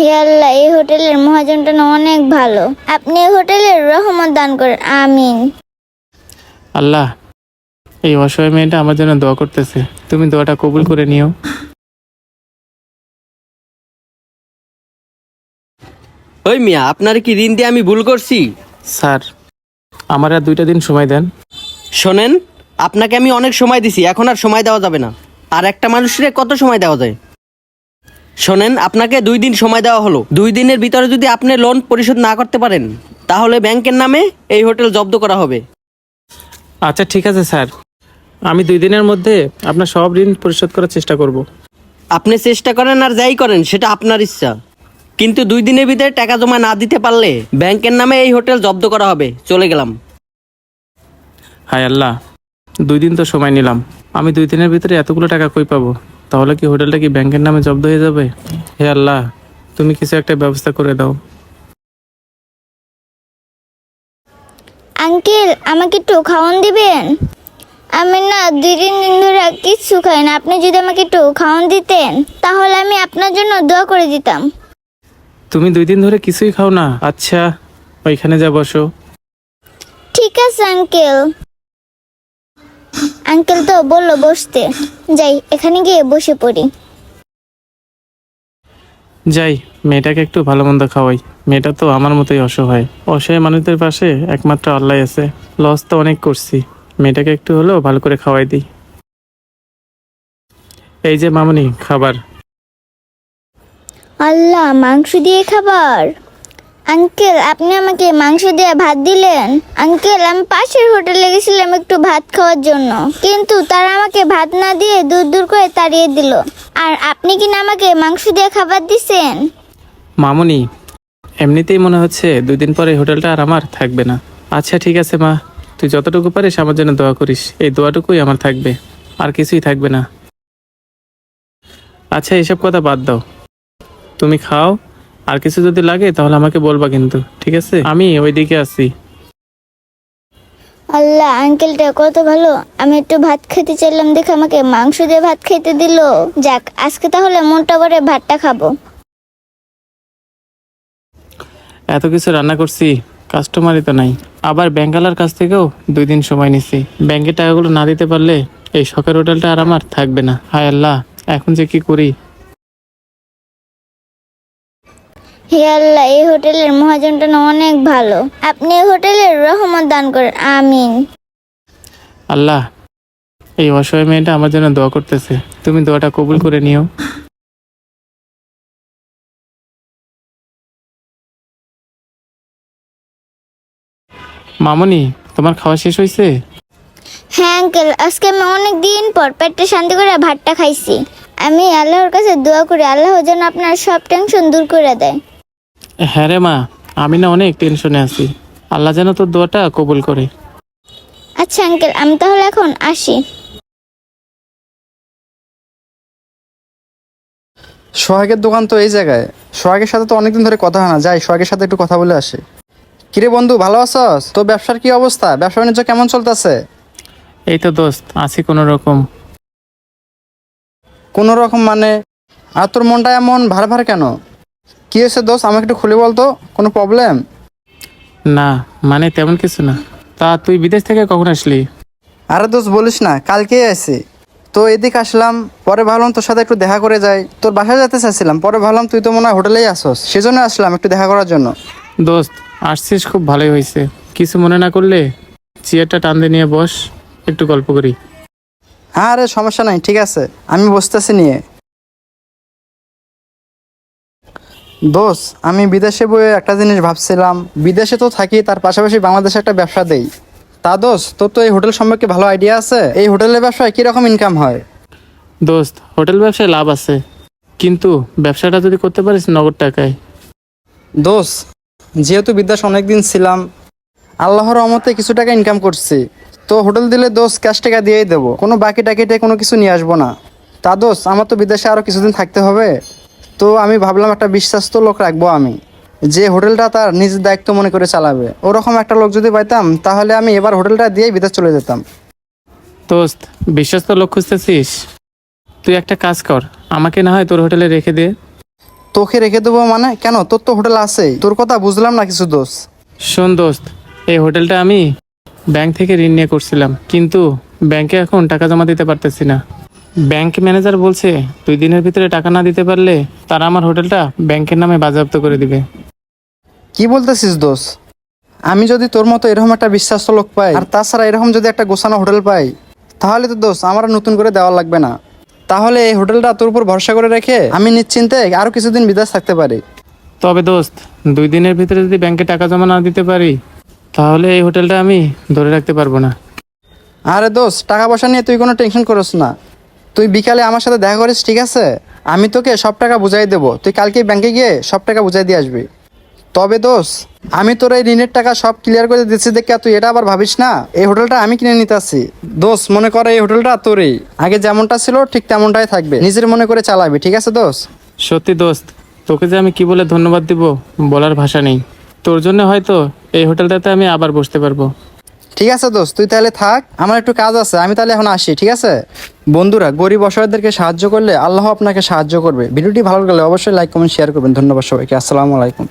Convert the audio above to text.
হে আল্লাহ, এই হোটেলের মহাজনটা না অনেক ভালো। আপনি এই হোটেলের রহমত দান করেন, আমিন। আল্লাহ, এই অসহায় মেয়েটা আমার জন্য দোয়া করতেছে, তুমি দোয়াটা কবুল করে নিও। ওই মিয়া, আপনার কি ঋণ দিয়ে আমি ভুল করছি? স্যার, আমার আর 2টা দিন সময় দেন। শোনেন, আপনাকে আমি অনেক সময় দিছি, এখন আর সময় দেওয়া যাবে না। আর একটা মানুষের কত সময় দেওয়া যায়? শোনেন, আপনাকে 2 দিন সময় দেওয়া হলো। 2 দিনের ভিতরে যদি আপনি লোন পরিশোধ না করতে পারেন, তাহলে ব্যাংকের নামে এই হোটেল জব্দ করা হবে। আচ্ছা ঠিক আছে স্যার, আমি 2 দিনের মধ্যে আপনার সব ঋণ পরিশোধ করার চেষ্টা করব। আপনি চেষ্টা করেন আর যাই করেন, সেটা আপনার ইচ্ছা, কিন্তু 2 দিনের ভিতরে টাকা জমা না দিতে পারলে ব্যাংকের নামে এই হোটেল জব্দ করা হবে। চলে গেলাম। হায় আল্লাহ, 2 দিন তো সময় নিলাম, আমি 2 দিনের ভিতরে এতগুলো টাকা কই পাবো? তাহলে কি হোটেলটা কি ব্যাংকের নামে জব্দ হয়ে যাবে? হে আল্লাহ, তুমি কিছু একটা ব্যবস্থা করে দাও। আঙ্কেল, আমাকে একটু খাওয়ান দিবেন? আমি না 2-3 দিন ধরে কিচ্ছু খাই না। আপনি যদি আমাকে একটু খাওয়ান দিতেন, তাহলে আমি আপনার জন্য দোয়া করে দিতাম। তুমি 2 দিন ধরে কিছুই খাও না? আচ্ছা, ওইখানে যা বসো। ঠিক আছে আঙ্কেল। আঙ্কেল তো বললো বসতে, যাই এখানে গিয়ে বসে পড়ি। যাই, মেয়েটাকে একটু ভালো মন্দ খাওয়াই। মেয়েটা তো আমার মতোই অসহায়। অসহায় মানুষদের পাশে একমাত্র আল্লাহ আছে। লস তো অনেক করছি, মেয়েটাকে একটু হলেও ভালো করে খাওয়াই দিই। এই যে মামুনি, খাবার। আল্লাহ, মাংস দিয়ে খাবার? আঙ্কেল, আপনি আমাকে মাংস দিয়ে ভাত দিলেন? আঙ্কেল, আমি পাশের হোটেলে গেছিলাম একটু ভাত খাওয়ার জন্য, কিন্তু তারা আমাকে ভাত না দিয়ে দূর দূর করে তাড়িয়ে দিল। আর আপনি কিনা আমাকে মাংস দিয়ে খাবার দিছেন? মামুনি, এমনিতেই মনে হচ্ছে 2 দিন পরে এই হোটেলটা আর আমার থাকবে না। আচ্ছা ঠিক আছে মা, তুই যতটুকু পারিস আমার জন্য দোয়া করিস। এই দোয়াটুকুই আমার থাকবে, আর কিছুই থাকবে না। আচ্ছা, এসব কথা বাদ দাও, তুমি খাও। আর কিছু যদি লাগে তাহলে আমাকে বলবা কিন্তু, ঠিক আছে? আমি ওইদিকে আছি। আল্লাহ, আঙ্কেলটা কত ভালো। আমি একটু ভাত খেতে চাইলাম দেখে আমাকে মাংস দিয়ে ভাত খেতে দিল। যাক, আজকে তাহলে মনটা ভরে ভাতটা খাবো। এত কিছু রান্না করছি, কাস্টমারই তো নাই। আবার ব্যাংকালার কাছ থেকেও 2 দিন সময় নিছি। ব্যাংকের টাকাগুলো না দিতে পারলে এই শখের হোটেলটা আর আমার থাকবে না। হায় আল্লাহ, এখন যে কি করি। হে আল্লাহ, এই হোটেলের মহাজনটা না অনেক ভালো। আপনি এই হোটেলের রহমত দান করেন, আমিন। আল্লাহ, এই অসহায় মেয়েটা আমার জন্য দোয়া করতেছে, তুমি দোয়াটা কবুল করে নিও। মামুনি, তোমার খাওয়া শেষ হয়েছে? হ্যাঁ আঙ্কেল, আজকে আমি অনেক দিন পর পেটটা শান্তি করে ভাতটা খাইছি। আমি আল্লাহর কাছে দোয়া করি আল্লাহ যেন আপনার সব টেনশন দূর করে দেয়। হ্যাঁ রে মা, আমি না অনেক টেনশনে আছি। আল্লাহ যেন তোর দোয়াটা কবুল করে। আচ্ছা আঙ্কেল, আমি তাহলে এখন আসি। সোহাগের দোকান তো এই জায়গায়। সোহাগের সাথে তো অনেকদিন ধরে কথা হয় না, যাই সোহাগের সাথে একটু কথা বলে আসি। কিরে বন্ধু, ভালো আছস? তো ব্যবসার কি অবস্থা? ব্যবসা বাণিজ্য কেমন চলতেছে? এই তো দোস্ত, আছি কোনো রকম। কোনো রকম মানে? আর তোর মনটা এমন ভার ভার কেন? কি হয়েছে দোস্ত, আমাকে একটু খুলে বলতো। কোনো প্রবলেম? না, মানে তেমন কিছু না। তা তুই বিদেশ থেকে কখন আসলি? আরে দোস্ত বলিস না, কালকেই আসি। তো এদিকে আসলাম, পরে ভাবলাম তোর সাথে একটু দেখা করে যাই। তোর বাসায় যেতে চাইছিলাম, পরে ভাবলাম তুই তো মনে হয় হোটেলেই আসস, সেজন্য আসলাম একটু দেখা করার জন্য। দোস্ত, আসছিস খুব ভালোই হয়েছে। কিছু মনে না করলে চেয়ারটা টান দিয়ে নিয়ে বস, একটু গল্প করি। হ্যাঁ আরে সমস্যা নাই, ঠিক আছে, আমি বসতেছি নিয়ে। দোস্ত, আমি বিদেশে বয়ে একটা জিনিস ভাবছিলাম, বিদেশে তো থাকি, তার পাশাপাশি বাংলাদেশে একটা ব্যবসা দেই। তা দোস্ত, তোর তো এই হোটেল সম্পর্কে ভালো আইডিয়া আছে। এই হোটেলের ব্যবসায় কিরকম ইনকাম হয়? দোস্ত, হোটেল ব্যবসায় লাভ আছে, কিন্তু ব্যবসাটা যদি করতে পারিস নগদ টাকায়। দোস্ত, যেহেতু বিদেশ অনেকদিন ছিলাম, আল্লাহর রহমতে কিছু টাকা ইনকাম করছি, তো হোটেল দিলে দোস্ত ক্যাশ টাকা দিয়েই দেবো, কোনো বাকি টাকিতে কোনো কিছু নিয়ে আসবো না। তা দোস্ত, আমার তো বিদেশে আরও কিছুদিন থাকতে হবে, তো আমি ভাবলাম একটা বিশ্বস্ত লোক রাখবো আমি, যে হোটেলটা তার নিজের দায়িত্ব মনে করে চালাবে। ওরকম একটা লোক যদি পাইতাম, তাহলে আমি এবার হোটেলটা দিয়েই বিদেশ চলে যেতাম। দোস্ত, বিশ্বস্ত লোক খুঁজতেছিস? তুই একটা কাজ কর, আমাকে না হয় তোর হোটেলে রেখে দে। তোকে রেখে দেবো মানে কেন? তোর তো হোটেল আছেই। তোর কথা বুঝলাম না কিছু দোষ। শোন দোস্ত, এই হোটেলটা আমি ব্যাংক থেকে ঋণ নিয়ে করছিলাম, কিন্তু ব্যাংকে এখন টাকা জমা দিতে পারতেছি না। ব্যাংক ম্যানেজার বলছে 2 দিনের ভিতরে টাকা না দিতে পারলে তারা আমার হোটেলটা ব্যাংকের নামে বাজেয়াপ্ত করে দিবে। কি বলতেছিস দোষ? আমি যদি তোর মতো এরকম একটা বিশ্বাস্ত লোক পাই, আর তাছাড়া এরকম যদি একটা গোছানো হোটেল পাই, তাহলে তো দোষ আমার আর নতুন করে দেওয়া লাগবে না। তাহলে এই হোটেলটা তোর উপর ভরসা করে রেখে আমি নিশ্চিন্তে আরো কিছুদিন বিদেশ থাকতে পারি। তবে দোস্ত, 2 দিনের ভিতরে যদি ব্যাংকে টাকা জমা না দিতে পারি, তাহলে এই হোটেলটা আমি ধরে রাখতে পারবো না। আরে দোষ, টাকা পয়সা নিয়ে তুই কোনো টেনশন করিস না। তুই বিকালে আমার সাথে দেখা করিস, ঠিক আছে? আমি তোকে সব টাকা বুঝাই দেবো। তুই কালকে ব্যাংকে গিয়ে সব টাকা বুঝাই দিয়ে আসবি। তবে দোষ, আমি তোর এই ঋণের টাকা সব ক্লিয়ার করে দিচ্ছি দেখে তুই এটা আবার ভাবিস না এই হোটেলটা আমি কিনে নিতে আসছি। দোষ, মনে করে এই হোটেলটা তোরই, আগে যেমনটা ছিল ঠিক তেমনটাই থাকবে। নিজের মনে করে চালাবি, ঠিক আছে দোষ? সত্যি দোস্ত, তোকে যে আমি কি বলে ধন্যবাদ দিব বলার ভাষা নেই। তোর জন্য হয়তো এই হোটেলটাতে আমি আবার বসতে পারবো। ঠিক আছে দোস্ত, তুই তাহলে থাক, আমার একটু কাজ আছে, আমি তাহলে এখন আসি, ঠিক আছে? বন্ধুরা, গরিব অসহায়দেরকে সাহায্য করলে আল্লাহ আপনাকে সাহায্য করবে। ভিডিওটি ভালো লাগলে অবশ্যই লাইক কমেন্ট শেয়ার করবেন। ধন্যবাদ সবাইকে। আসসালামু আলাইকুম।